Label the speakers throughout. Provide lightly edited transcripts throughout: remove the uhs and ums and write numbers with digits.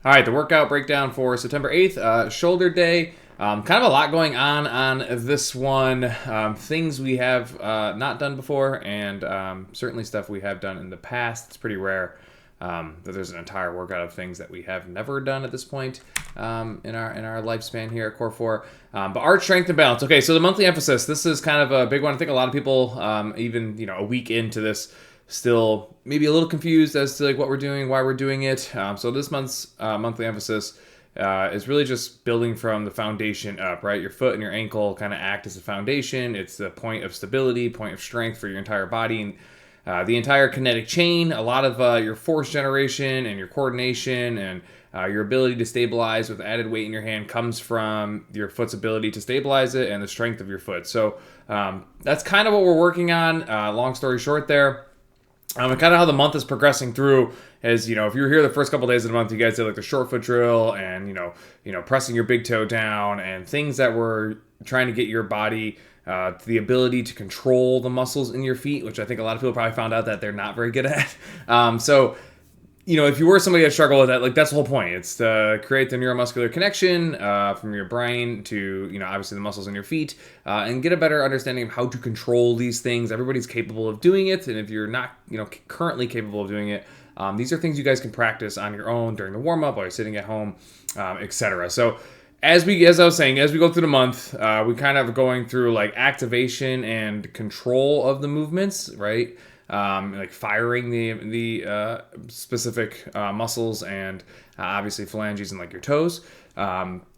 Speaker 1: All right, the workout breakdown for September 8th, shoulder day. Kind of a lot going on this one. Things we have not done before, and certainly stuff we have done in the past. It's pretty rare that there's an entire workout of things that we have never done at this point in our lifespan here at Core 4. But arch strength and balance. Okay, so the monthly emphasis. This is kind of a big one. I think a lot of people, even a week into this, still maybe a little confused as to like what we're doing, why we're doing it. So this month's monthly emphasis is really just building from the foundation up, right? Your foot and your ankle kind of act as a foundation. It's the point of stability, point of strength for your entire body, and the entire kinetic chain. A lot of your force generation and your coordination and your ability to stabilize with added weight in your hand comes from your foot's ability to stabilize it and the strength of your foot. So that's kind of what we're working on. Long story short there. And kind of how the month is progressing through is, if you were here the first couple days of the month, you guys did like the short foot drill and, pressing your big toe down and things that were trying to get your body to the ability to control the muscles in your feet, which I think a lot of people probably found out that they're not very good at. If you were somebody that struggled with that, like that's the whole point. It's to create the neuromuscular connection from your brain to, obviously the muscles in your feet and get a better understanding of how to control these things. Everybody's capable of doing it. And if you're not, currently capable of doing it, these are things you guys can practice on your own during the warm up while you're sitting at home, etc. So as I was saying, as we go through the month, we kind of are going through like activation and control of the movements, right? Like firing the specific muscles and obviously phalanges and like your toes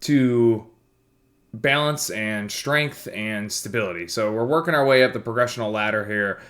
Speaker 1: to balance and strength and stability. So we're working our way up the progressional ladder here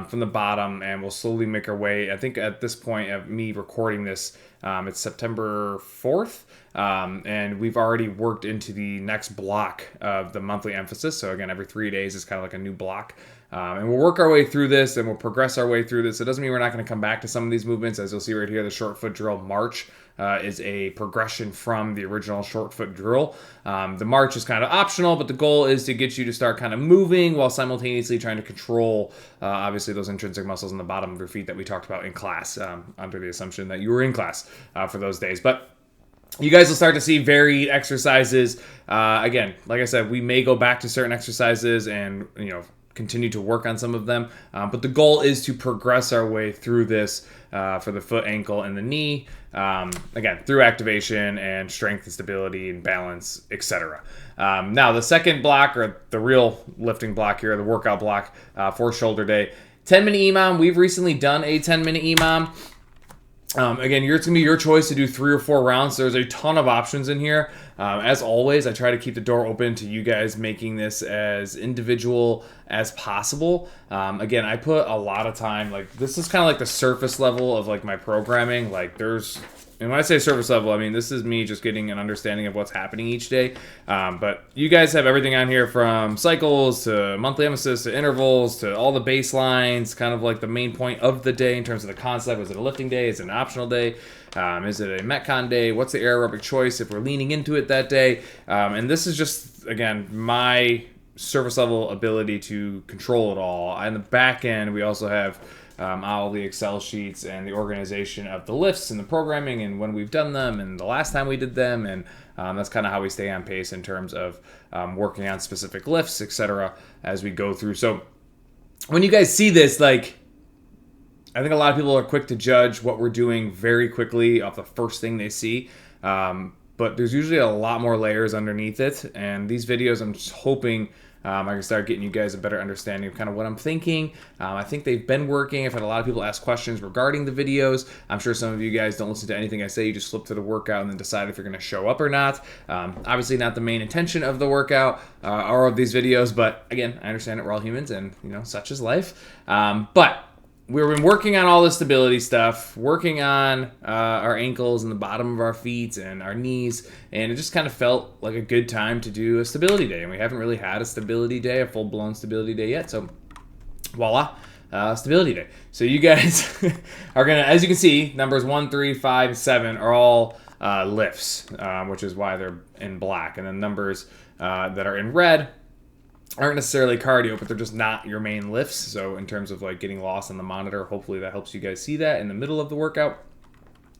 Speaker 1: from the bottom, and we'll slowly make our way. I think at this point of me recording this, it's September 4th, and we've already worked into the next block of the monthly emphasis. So again, every 3 days is kind of like a new block. And we'll work our way through this and we'll progress our way through this. It doesn't mean we're not going to come back to some of these movements. As you'll see right here, the short foot drill march is a progression from the original short foot drill. The march is kind of optional, but the goal is to get you to start kind of moving while simultaneously trying to control, obviously, those intrinsic muscles in the bottom of your feet that we talked about in class, under the assumption that you were in class for those days. But you guys will start to see varied exercises. Again, like I said, we may go back to certain exercises and, continue to work on some of them. But the goal is to progress our way through this for the foot, ankle, and the knee. Again, through activation and strength and stability and balance, etc. Now, the second block, or the real lifting block here, the workout block for shoulder day, 10-minute EMOM. We've recently done a 10-minute EMOM. Again, it's going to be your choice to do 3 or 4 rounds. There's a ton of options in here. As always, I try to keep the door open to you guys making this as individual as possible. Again, I put a lot of time, like this is kind of like the surface level of like my programming. Like and when I say surface level, I mean, this is me just getting an understanding of what's happening each day. But you guys have everything on here from cycles to monthly emphasis to intervals to all the baselines, kind of like the main point of the day in terms of the concept. Is it a lifting day? Is it an optional day? Is it a Metcon day? What's the aerobic choice if we're leaning into it that day? And this is just, again, my surface level ability to control it all. On the back end, we also have all the Excel sheets and the organization of the lifts and the programming and when we've done them and the last time we did them. And that's kind of how we stay on pace in terms of working on specific lifts, etc. as we go through. So when you guys see this, like, I think a lot of people are quick to judge what we're doing very quickly off the first thing they see. But there's usually a lot more layers underneath it. And these videos, I'm just hoping I can start getting you guys a better understanding of kind of what I'm thinking. I think they've been working. I've had a lot of people ask questions regarding the videos. I'm sure some of you guys don't listen to anything I say. You just flip to the workout and then decide if you're going to show up or not. Obviously not the main intention of the workout or of these videos. But again, I understand that we're all humans and, such is life. But we've been working on all the stability stuff, working on our ankles and the bottom of our feet and our knees, and it just kind of felt like a good time to do a stability day. And we haven't really had a stability day, a full-blown stability day yet, so voila, stability day. So you guys are going to, as you can see, numbers 1, 3, 5, 7 are all lifts, which is why they're in black. And then numbers that are in red aren't necessarily cardio, but they're just not your main lifts. So in terms of like getting lost on the monitor, hopefully that helps you guys see that in the middle of the workout.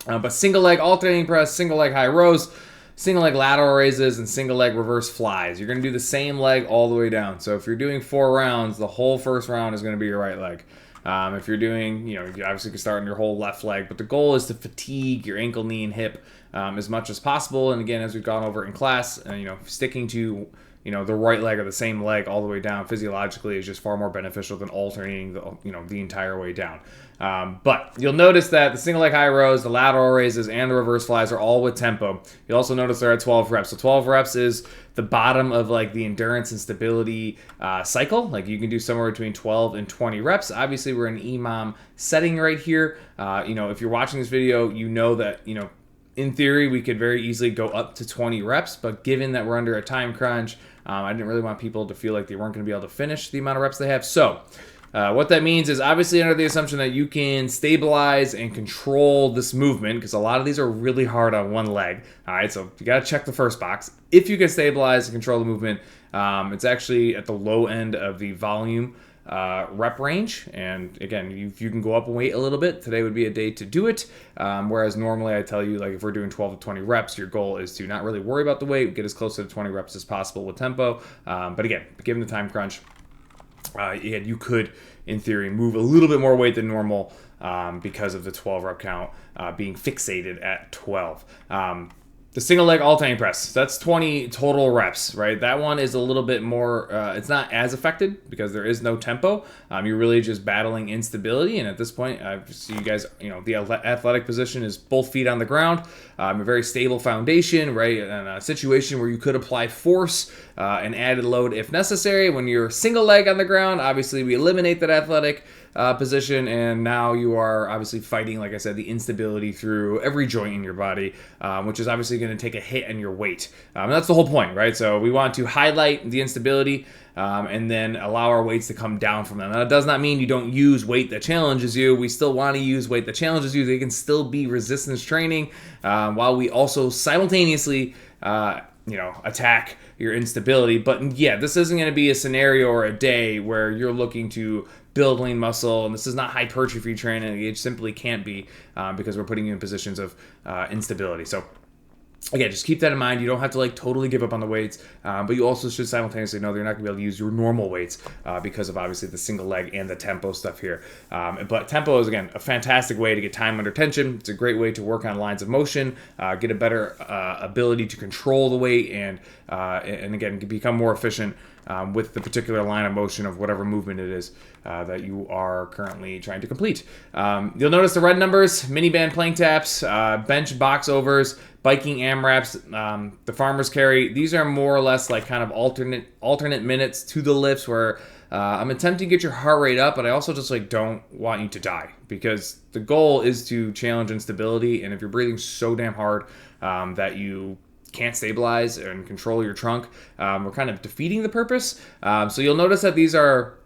Speaker 1: But single leg alternating press, single leg high rows, single leg lateral raises, and single leg reverse flies. You're going to do the same leg all the way down. So if you're doing 4 rounds, the whole first round is going to be your right leg. If you're doing, you obviously can start on your whole left leg, but the goal is to fatigue your ankle, knee, and hip as much as possible. And again, as we've gone over in class, sticking to the right leg or the same leg all the way down physiologically is just far more beneficial than alternating the entire way down. But you'll notice that the single leg high rows, the lateral raises, and the reverse flies are all with tempo. You'll also notice they're at 12 reps. So 12 reps is the bottom of like the endurance and stability cycle. Like you can do somewhere between 12 and 20 reps. Obviously, we're in EMOM setting right here. If you're watching this video, you know that, in theory, we could very easily go up to 20 reps, but given that we're under a time crunch, I didn't really want people to feel like they weren't going to be able to finish the amount of reps they have. So what that means is obviously under the assumption that you can stabilize and control this movement, because a lot of these are really hard on one leg. All right, so you got to check the first box. If you can stabilize and control the movement, it's actually at the low end of the volume rep range. And again, if you can go up and weight a little bit, today would be a day to do it. Whereas normally I tell you, like if we're doing 12 to 20 reps, your goal is to not really worry about the weight, get as close to the 20 reps as possible with tempo. But again, given the time crunch, you could, in theory, move a little bit more weight than normal because of the 12 rep count being fixated at 12. The single leg alternating press, that's 20 total reps, right? That one is a little bit more, it's not as affected because there is no tempo. You're really just battling instability. And at this point, I see you guys, the athletic position is both feet on the ground, a very stable foundation, right? And a situation where you could apply force and added load if necessary. When you're single leg on the ground, obviously we eliminate that athletic position, and now you are obviously fighting, like I said, the instability through every joint in your body, which is obviously going to take a hit on your weight. And that's the whole point, right? So we want to highlight the instability and then allow our weights to come down from them. Now, that does not mean you don't use weight that challenges you. We still want to use weight that challenges you. They can still be resistance training while we also simultaneously attack your instability. But yeah, this isn't going to be a scenario or a day where you're looking to build lean muscle, and this is not hypertrophy training. It simply can't be because we're putting you in positions of instability. So again, just keep that in mind. You don't have to totally give up on the weights, but you also should simultaneously know that you're not going to be able to use your normal weights because of obviously the single leg and the tempo stuff here. But tempo is, again, a fantastic way to get time under tension. It's a great way to work on lines of motion, get a better ability to control the weight, and again, become more efficient with the particular line of motion of whatever movement it is that you are currently trying to complete. You'll notice the red numbers: mini band plank taps, bench box overs, biking AMRAPs, the farmer's carry. These are more or less like kind of alternate minutes to the lifts where I'm attempting to get your heart rate up, but I also just don't want you to die, because the goal is to challenge instability. And if you're breathing so damn hard that you can't stabilize and control your trunk, we're kind of defeating the purpose. So you'll notice that these are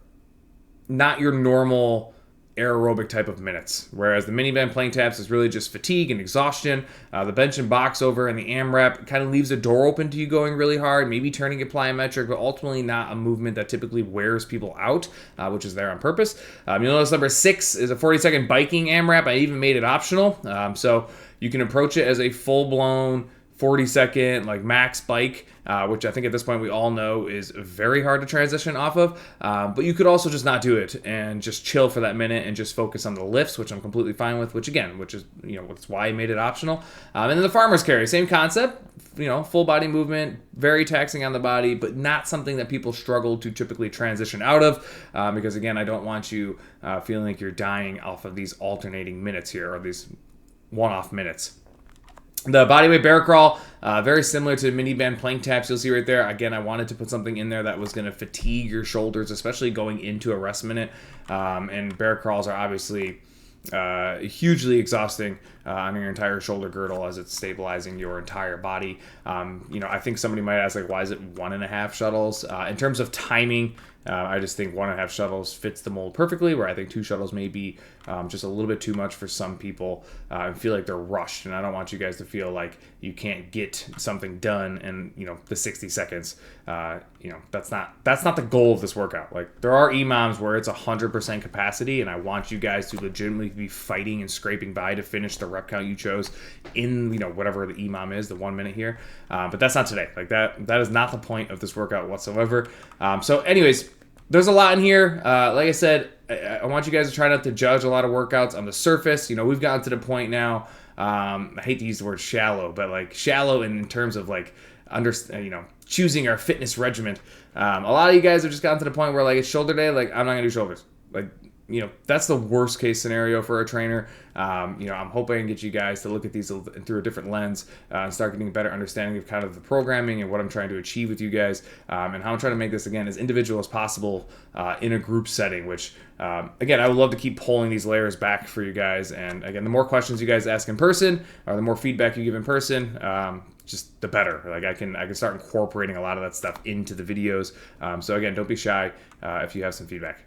Speaker 1: not your normal aerobic type of minutes, whereas the mini band plank taps is really just fatigue and exhaustion. The bench and box over and the AMRAP kind of leaves a door open to you going really hard, maybe turning it plyometric, but ultimately not a movement that typically wears people out, which is there on purpose. You'll notice number 6 is a 40-second biking AMRAP. I even made it optional, so you can approach it as a full-blown 40-second max bike, which I think at this point we all know is very hard to transition off of. But you could also just not do it and just chill for that minute and just focus on the lifts, which I'm completely fine with, which is that's why I made it optional. And then the farmer's carry, same concept, full body movement, very taxing on the body, but not something that people struggle to typically transition out of, because again, I don't want you feeling like you're dying off of these alternating minutes here, or these one-off minutes. The bodyweight bear crawl, very similar to mini band plank taps you'll see right there. Again, I wanted to put something in there that was going to fatigue your shoulders, especially going into a rest minute. And bear crawls are obviously hugely exhausting on your entire shoulder girdle as it's stabilizing your entire body. I think somebody might ask, why is it 1.5 shuttles? In terms of timing, I just think 1.5 shuttles fits the mold perfectly, where I think 2 shuttles may be just a little bit too much for some people and feel like they're rushed. And I don't want you guys to feel like you can't get something done in, you know, the 60 seconds. You know, that's not the goal of this workout. Like, there are EMOMs where it's 100% capacity, and I want you guys to legitimately be fighting and scraping by to finish the rep count you chose in, you know, whatever the EMOM is, the 1 minute here. But that's not today. Like, that is not the point of this workout whatsoever. So anyways, there's a lot in here. Like I said, I want you guys to try not to judge a lot of workouts on the surface. You know, we've gotten to the point now, I hate to use the word shallow, but like shallow in terms of like, you know, choosing our fitness regimen. A lot of you guys have just gotten to the point where like it's shoulder day, like I'm not gonna do shoulders. Like, you know, that's the worst case scenario for a trainer. You know, I'm hoping to get you guys to look at these through a different lens and start getting a better understanding of kind of the programming and what I'm trying to achieve with you guys, and how I'm trying to make this, again, as individual as possible in a group setting, which, again, I would love to keep pulling these layers back for you guys. And again, the more questions you guys ask in person, or the more feedback you give in person, just the better. Like, I can start incorporating a lot of that stuff into the videos. So again, don't be shy if you have some feedback.